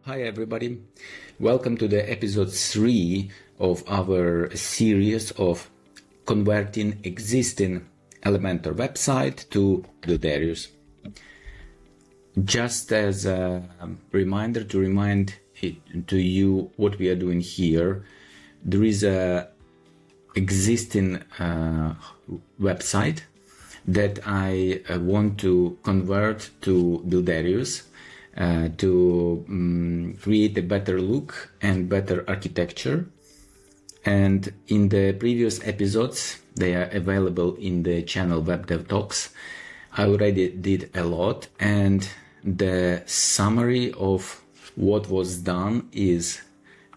Hi everybody, welcome to the episode 3 of our series of converting existing Elementor website to Builderius. Just as a reminder to remind to you what we are doing here, there is a existing website that I want to convert to Builderius. To create a better look and better architecture. And in the previous episodes, they are available in the channel Web Dev Talks. I already did a lot, and the summary of what was done is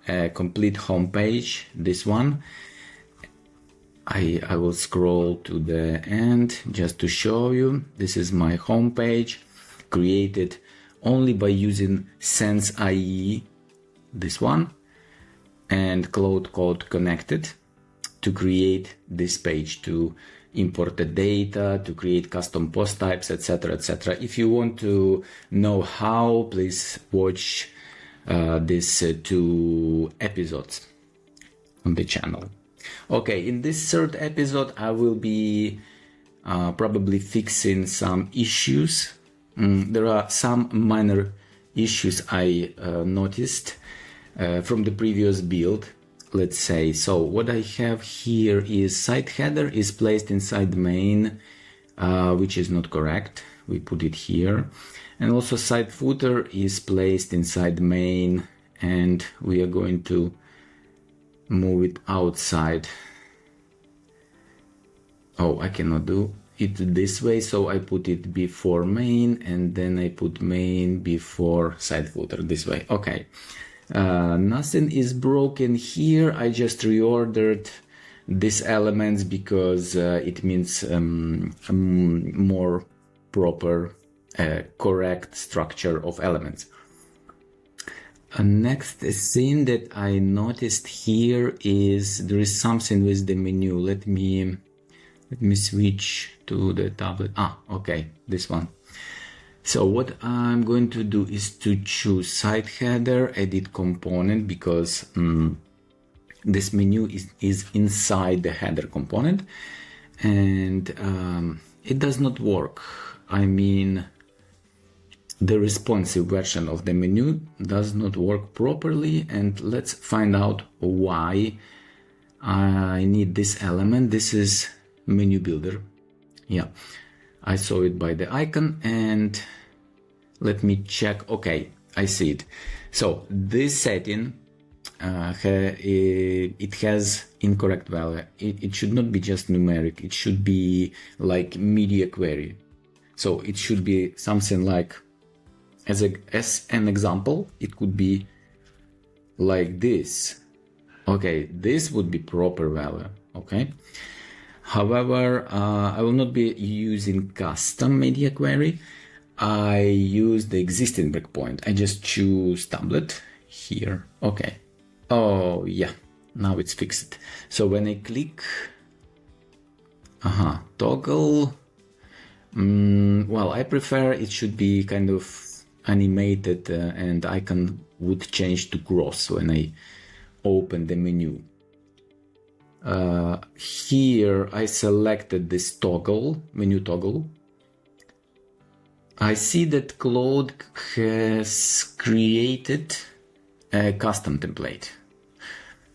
a complete homepage, this one. I will scroll to the end just to show you. This is my homepage, created only by using Sense AI, this one, and Cloud Code Connected to create this page, to import the data, to create custom post types, etc., etc. If you want to know how, please watch these 2 episodes on the channel. Okay, in this 3rd episode, I will be probably fixing some issues. There are some minor issues I noticed from the previous build, let's say. So what I have here is site header is placed inside the main, which is not correct. We put it here. And also site footer is placed inside the main, and we are going to move it outside. Oh, I cannot do it this way, so I put it before main, and then I put main before site footer this way. Okay, nothing is broken here. I just reordered these elements because it means more proper, correct structure of elements. Next thing that I noticed here is there is something with the menu. Let me switch to the tablet. Okay, this one. So what I'm going to do is to choose site header, edit component, because this menu is inside the header component, and it does not work. I mean, the responsive version of the menu does not work properly, and let's find out why I need this element. This is menu builder. Yeah, I saw it by the icon, and let me check. Okay, I see it. So this setting it has incorrect value. It should not be just numeric. It should be like media query. So it should be something like, as an example, it could be like this. Okay, this would be proper value. Okay. However, I will not be using custom media query. I use the existing breakpoint. I just choose tablet here. Okay. Oh yeah, now it's fixed. So when I click toggle, well, I prefer it should be kind of animated, and icon would change to cross when I open the menu. Here I selected this toggle, menu toggle. I see that Claude has created a custom template.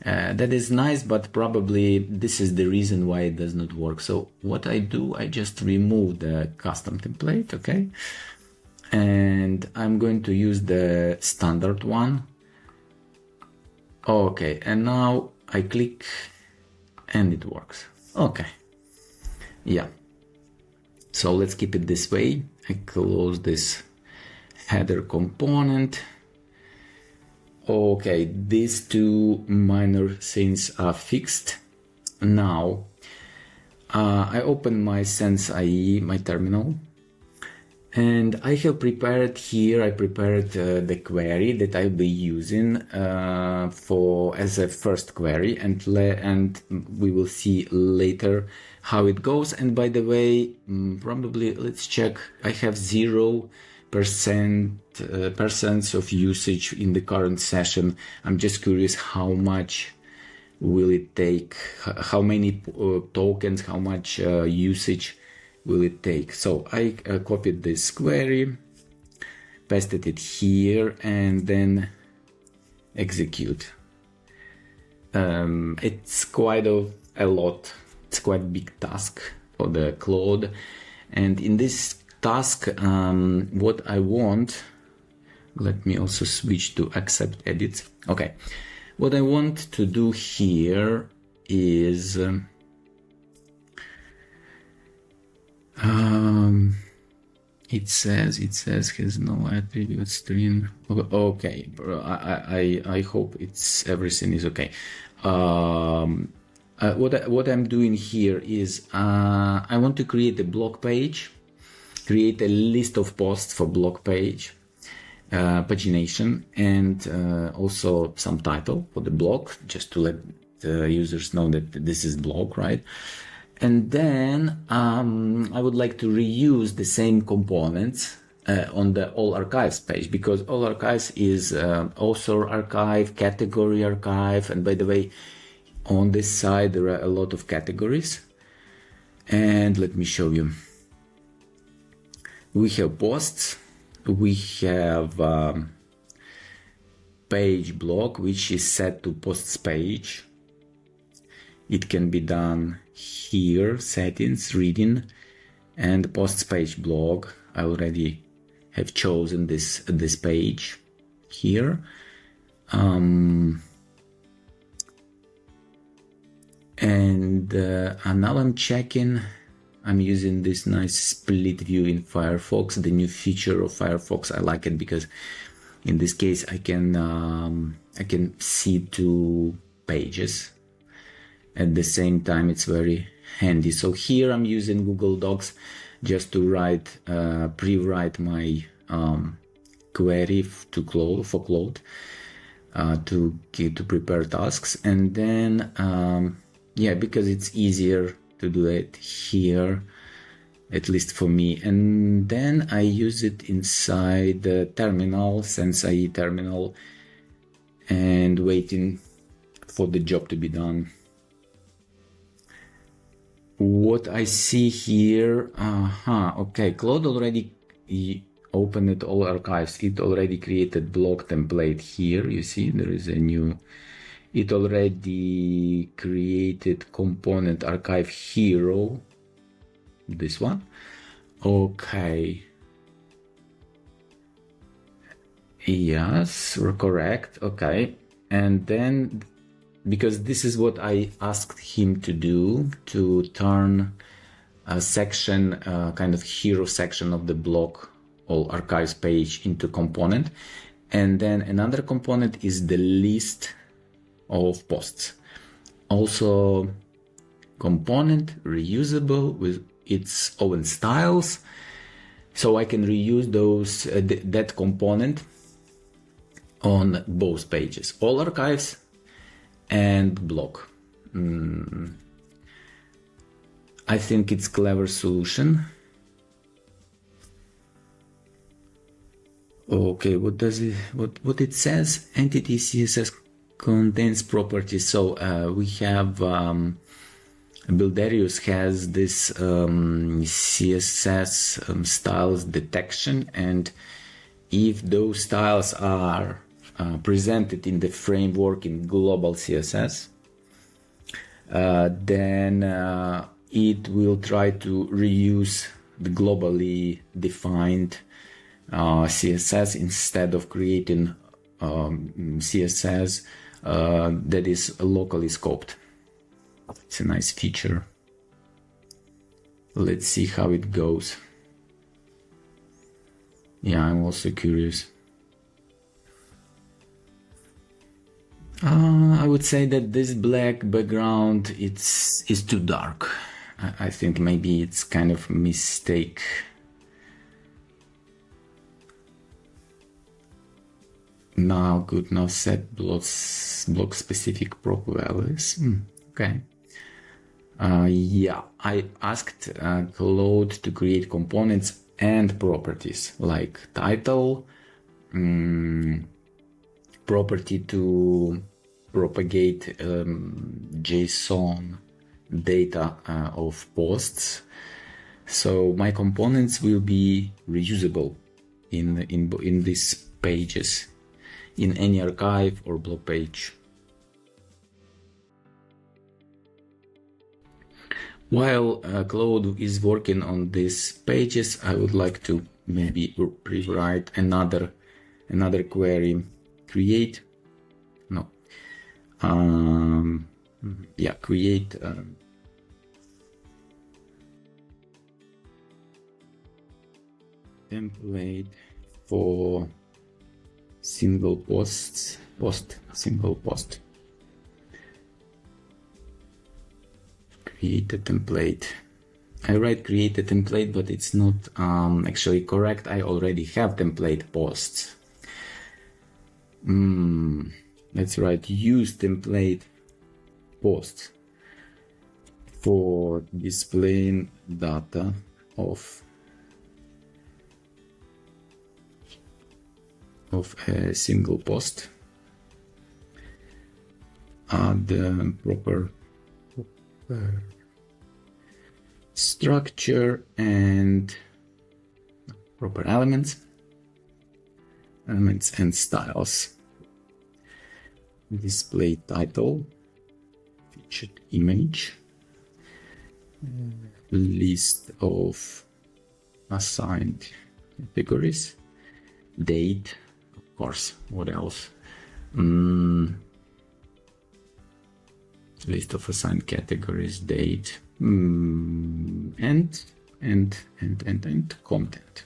That is nice, but probably this is the reason why it does not work. So what I do, I just remove the custom template, okay? And I'm going to use the standard one. Okay, and now I click and it works. Okay, yeah. So let's keep it this way. I close this header component. Okay, these 2 minor things are fixed. Now I open my Sense AI, my terminal, and I have prepared here. I prepared the query that I'll be using as a first query, and we will see later how it goes. And by the way, probably let's check. I have 0 percents of usage in the current session. I'm just curious how much will it take, how many tokens, how much usage will it take. So I copied this query, pasted it here, and then execute. It's quite a lot. It's quite a big task for the Claude. And in this task, what I want, let me also switch to accept edits. Okay. What I want to do here is it says has no attribute string. Okay, I hope it's everything is okay. What I'm doing here is I want to create a blog page, create a list of posts for blog page, pagination, and also some title for the blog, just to let the users know that this is blog, right? And then I would like to reuse the same components on the All Archives page, because All Archives is author archive, category archive, and by the way, on this side there are a lot of categories. And let me show you. We have posts, we have page blog, which is set to posts page. It can be done here, settings, reading, and posts page blog. I already have chosen this page here. And now I'm checking. I'm using this nice split view in Firefox, the new feature of Firefox. I like it because in this case I can see two pages at the same time. It's very handy. So here I'm using Google Docs just to write, pre-write my query for Claude to prepare tasks, and then yeah, because it's easier to do it here, at least for me. And then I use it inside the terminal, Sense AI terminal, and waiting for the job to be done. What I see here, okay, Claude already opened it, All Archives. It already created blog template here. You see there is a new, it already created component archive hero, this one. Okay, yes, we're correct. Okay, and then because this is what I asked him to do, to turn a section, kind of hero section of the blog All Archives page into component. And then another component is the list of posts. Also component reusable with its own styles. So I can reuse those that component on both pages, All Archives and blog. I think it's clever solution. Okay, what does it, what it says? Entity CSS contains properties. So we have Builderius has this CSS styles detection, and if those styles are presented in the framework in global CSS, then it will try to reuse the globally defined CSS instead of creating CSS that is locally scoped. It's a nice feature. Let's see how it goes. Yeah, I'm also curious. I would say that this black background is too dark. I think maybe it's kind of a mistake. Now good, now set block specific prop values. Okay. Yeah, I asked Claude to create components and properties like title, property to propagate JSON data of posts. So my components will be reusable in these pages, in any archive or blog page. While Claude is working on these pages, I would like to maybe rewrite another query. Create template for single single post. Create a template. I write create a template, but it's not actually correct. I already have template posts. Let's write use template posts for displaying data of a single post. Add proper structure and proper elements and styles. Display title, featured image, list of assigned categories, date, of course, what else? List of assigned categories, date, and content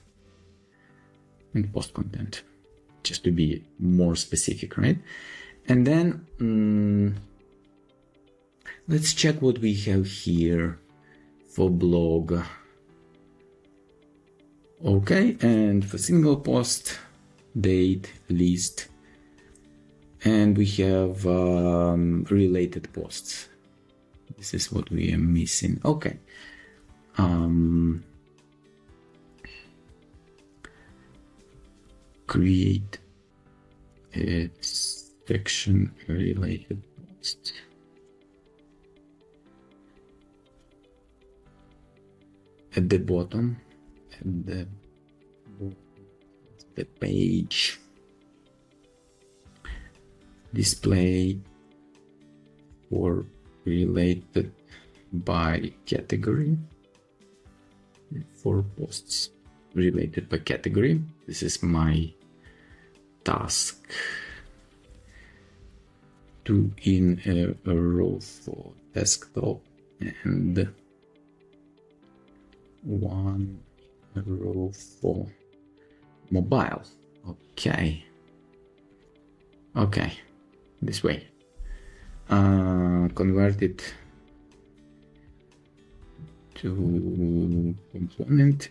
and post content, just to be more specific, right? And then let's check what we have here for blog. Okay, and for single post, date, list, and we have related posts. This is what we are missing. Okay. Create a section related post. At the bottom, the page, display for related by category, for posts related by category. This is my task. 2 in a row for desktop and 1 in a row for mobile. Okay, this way. Convert it to component.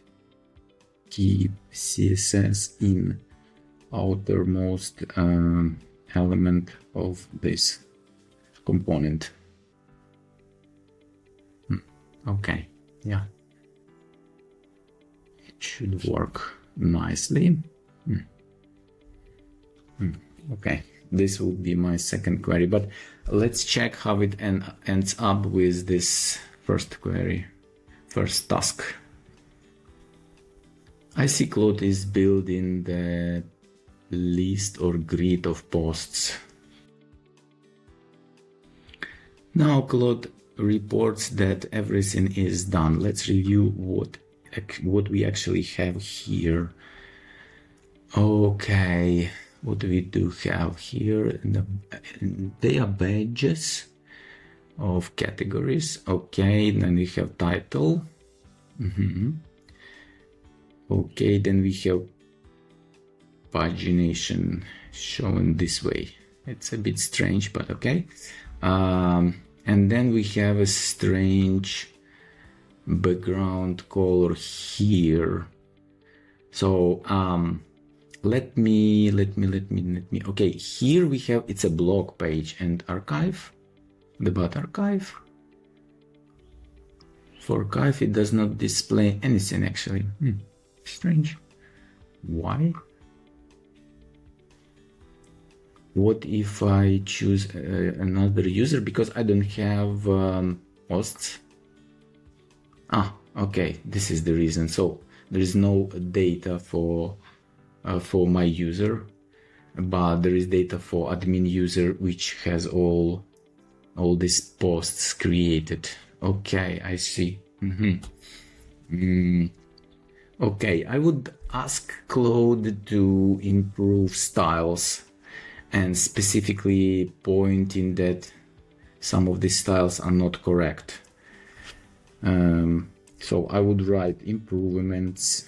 Keep CSS in outermost element of this component. Okay, yeah, it should work nicely. Okay, this will be my second query, but let's check how it ends up with this first query, first task. I see Claude is building the list or grid of posts. Now Claude reports that everything is done. Let's review what we actually have here. Okay, what we do have here, they are badges of categories. Okay, then we have title. Okay, then we have pagination shown this way. It's a bit strange, but okay. And then we have a strange background color here. So let me okay, here we have, it's a blog page and archive, debug archive. For archive it does not display anything actually. Strange. Why? What if I choose another user because I don't have hosts? Ah, okay, this is the reason. So there is no data for my user, but there is data for admin user, which has all these posts created. Okay, I see. Okay, I would ask Claude to improve styles and specifically pointing that some of these styles are not correct. So I would write improvements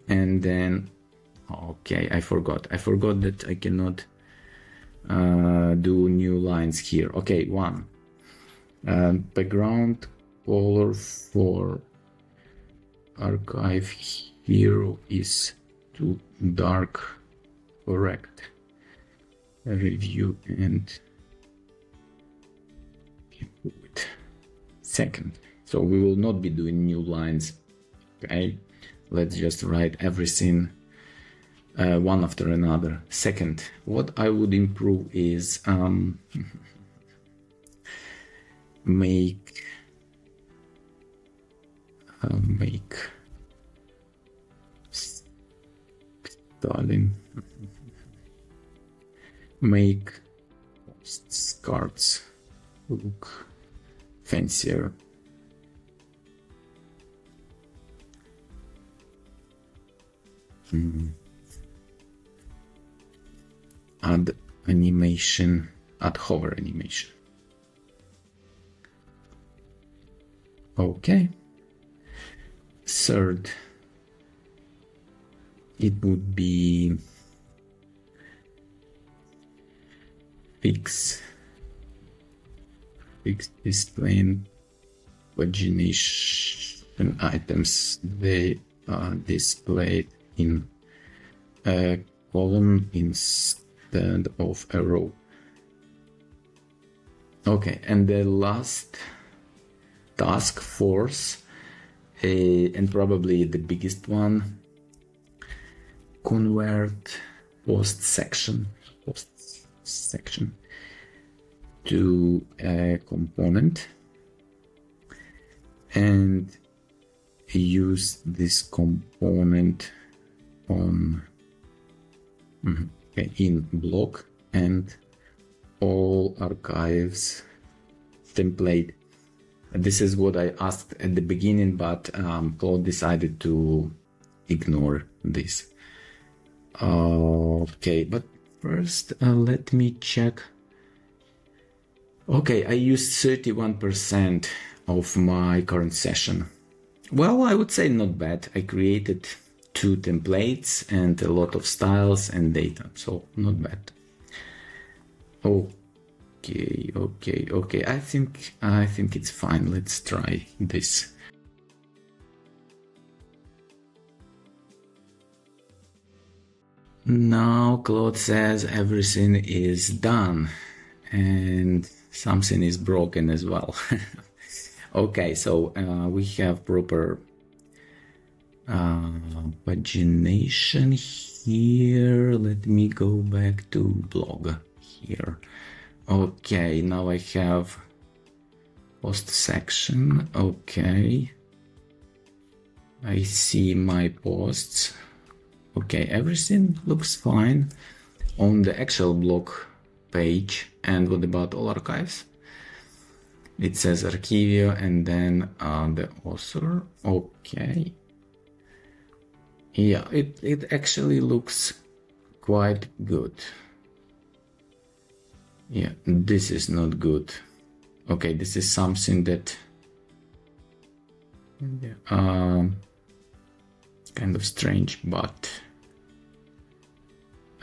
and then, okay, I forgot that I cannot do new lines here. Okay, one, background color for archive hero is too dark, correct. Review and improve it. Second, so we will not be doing new lines. Okay, let's just write everything one after another. Second, what I would improve is make styling, make posts cards look fancier. Add animation, add hover animation. Okay. Third, it would be fix display pagination items. They are displayed in a column instead of a row. Okay, and the last task force, and probably the biggest one, convert post section to a component and use this component on in block and all archives template. This is what I asked at the beginning, but Claude decided to ignore this. Okay, but first let me check. Okay, I used 31% of my current session. Well, I would say not bad. I created 2 templates and a lot of styles and data, so not bad. Okay. I think it's fine. Let's try this. Now Claude says everything is done and something is broken as well. Okay, so we have proper pagination here. Let me go back to blog here. Okay, now I have post section. Okay, I see my posts. Okay, everything looks fine on the actual blog page. And what about all archives? It says Archivio and then the author. Okay. Yeah, it actually looks quite good. Yeah, this is not good. Okay, this is something that kind of strange, but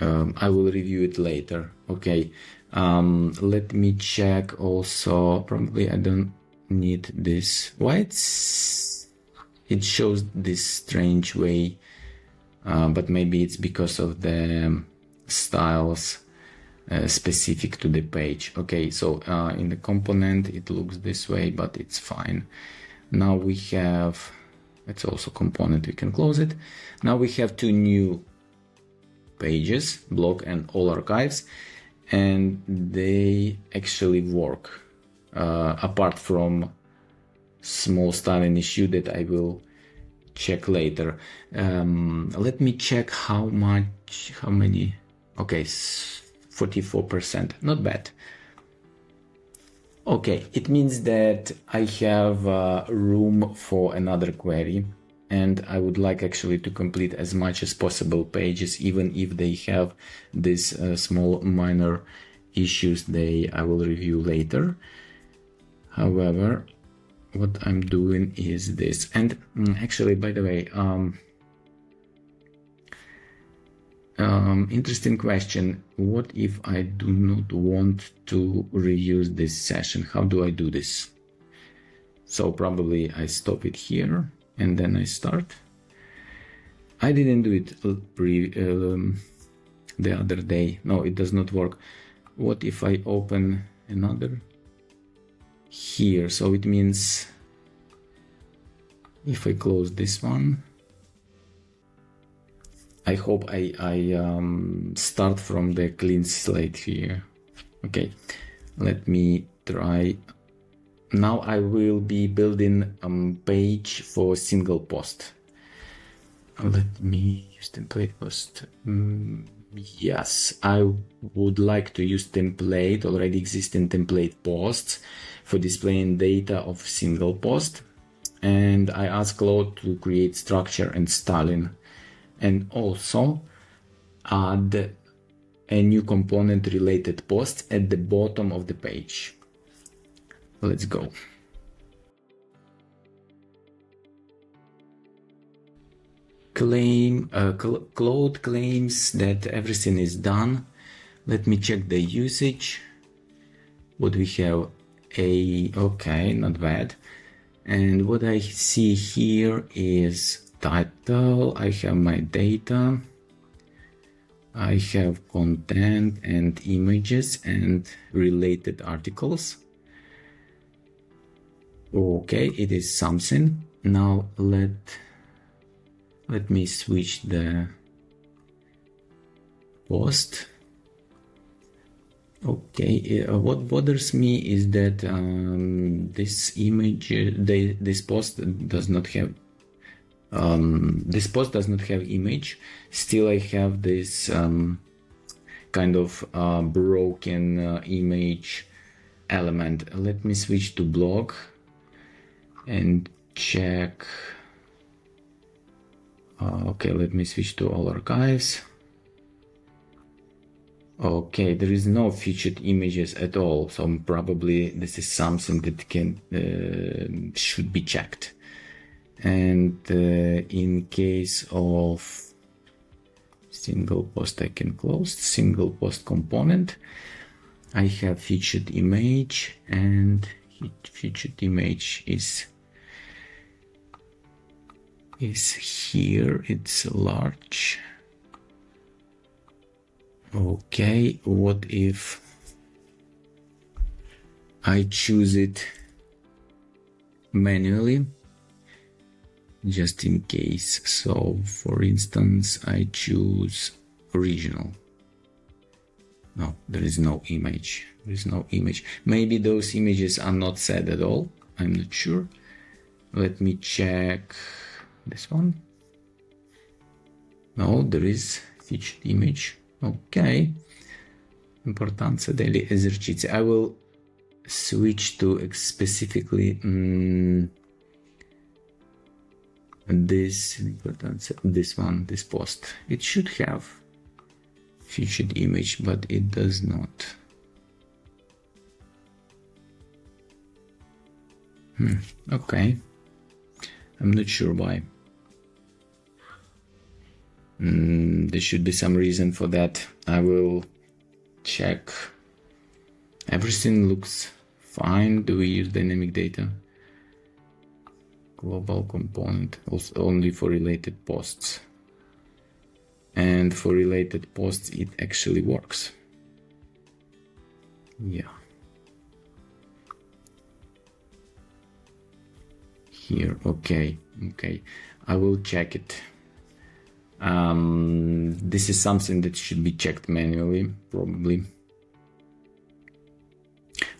I will review it later. Okay, let me check also. Probably I don't need this. Why it shows this strange way, but maybe it's because of the styles specific to the page. Okay, so in the component it looks this way, but it's fine. Now we have It's also component, we can close it. Now we have two new pages, blog and all archives, and they actually work, apart from small styling issue that I will check later. Let me check how many, okay, 44%, not bad. Okay, it means that I have room for another query, and I would like actually to complete as much as possible pages, even if they have these small minor issues I will review later. However, what I'm doing is this, and actually, by the way, interesting question. What if I do not want to reuse this session? How do I do this? So probably I stop it here and then I start. I didn't do it the other day. No, it does not work. What if I open another here? So it means if I close this one, I hope I start from the clean slate here. Okay, let me try. Now I will be building a page for single post. Let me use template post. Yes, I would like to use template, already existing template posts for displaying data of single post. And I ask Claude to create structure and styling, and also add a new component related post at the bottom of the page. Let's go. Claude claims that everything is done. Let me check the usage. What we have, okay, not bad. And what I see here is title, I have my data, I have content and images and related articles. Okay, it is something. Now let me switch the post. Okay, what bothers me is that this image, this post does not have image. Still, I have this kind of broken image element. Let me switch to blog and check. Okay, let me switch to all archives. Okay, there is no featured images at all, so probably this is something that should be checked. And in case of single post, I can close single post component. I have featured image, and featured image is here. It's large. Okay, what if I choose it manually, just in case? So for instance, I choose original. No, there is no image. There is no image. Maybe those images are not set at all. I'm not sure. Let me check this one. No, there is featured image. Okay. Importanza degli esercizi. I will switch to specifically this one, this post. It should have featured image, but it does not. Okay. I'm not sure why. There should be some reason for that. I will check. Everything looks fine. Do we use dynamic data? Global component, also only for related posts. And for related posts, it actually works. Yeah. here. Okay, I will check it. This is something that should be checked manually, probably.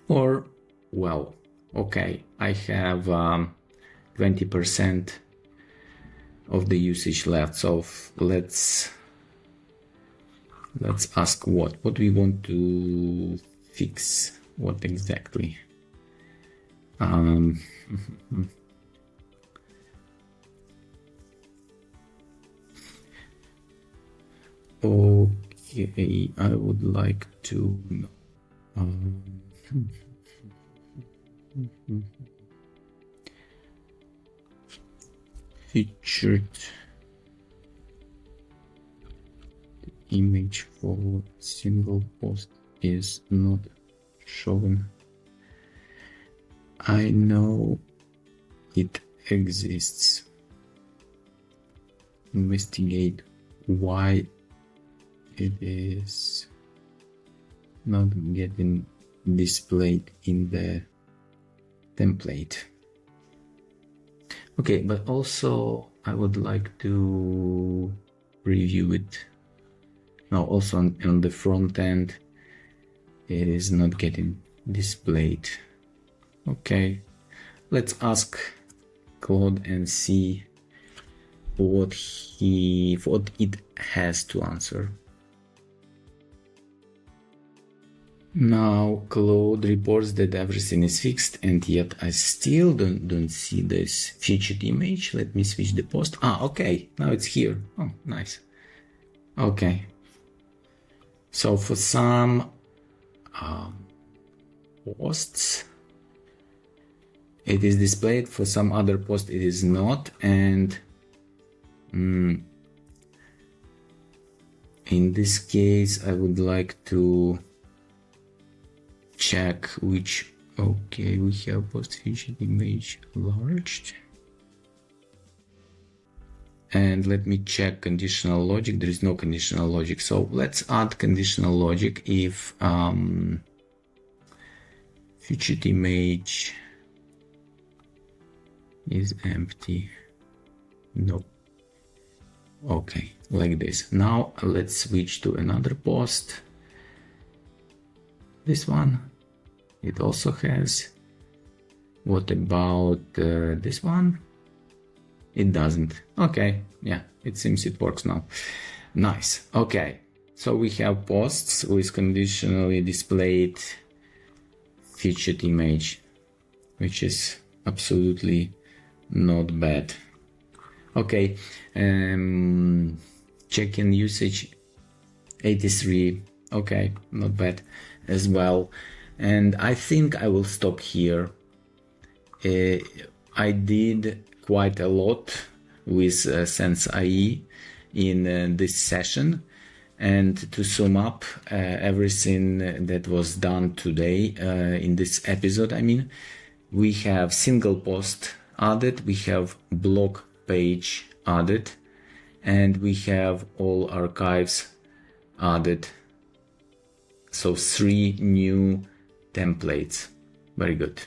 Or, well, okay, I have 20% of the usage left, so let's ask what we want to fix. What exactly? Okay, I would like to know. Featured image for single post is not shown. I know it exists. Investigate why it is not getting displayed in the template. Okay, but also I would like to review it. Now also on the front end, it is not getting displayed. Okay, let's ask Claude and see what it has to answer. Now Claude reports that everything is fixed, and yet I still don't see this featured image. Let me switch the post. Okay, now it's here. Oh, nice. Okay. So for some posts, it is displayed. For some other posts, it is not. And in this case, I would like to check which. Okay, we have post featured image enlarged. And let me check conditional logic. There is no conditional logic. So let's add conditional logic if featured image is empty. No. Okay, like this. Now let's switch to another post. This one, it also has. What about this one? It doesn't. Okay, yeah, it seems it works now. Nice. Okay, so we have posts with conditionally displayed featured image, which is absolutely not bad. Okay, check-in usage 83. Okay, not bad as well. And I think I will stop here. I did quite a lot with Sense AI in this session, and to sum up everything that was done today in this episode, I mean, we have single post added, we have blog page added, and we have all archives added. So 3 new templates. Very good.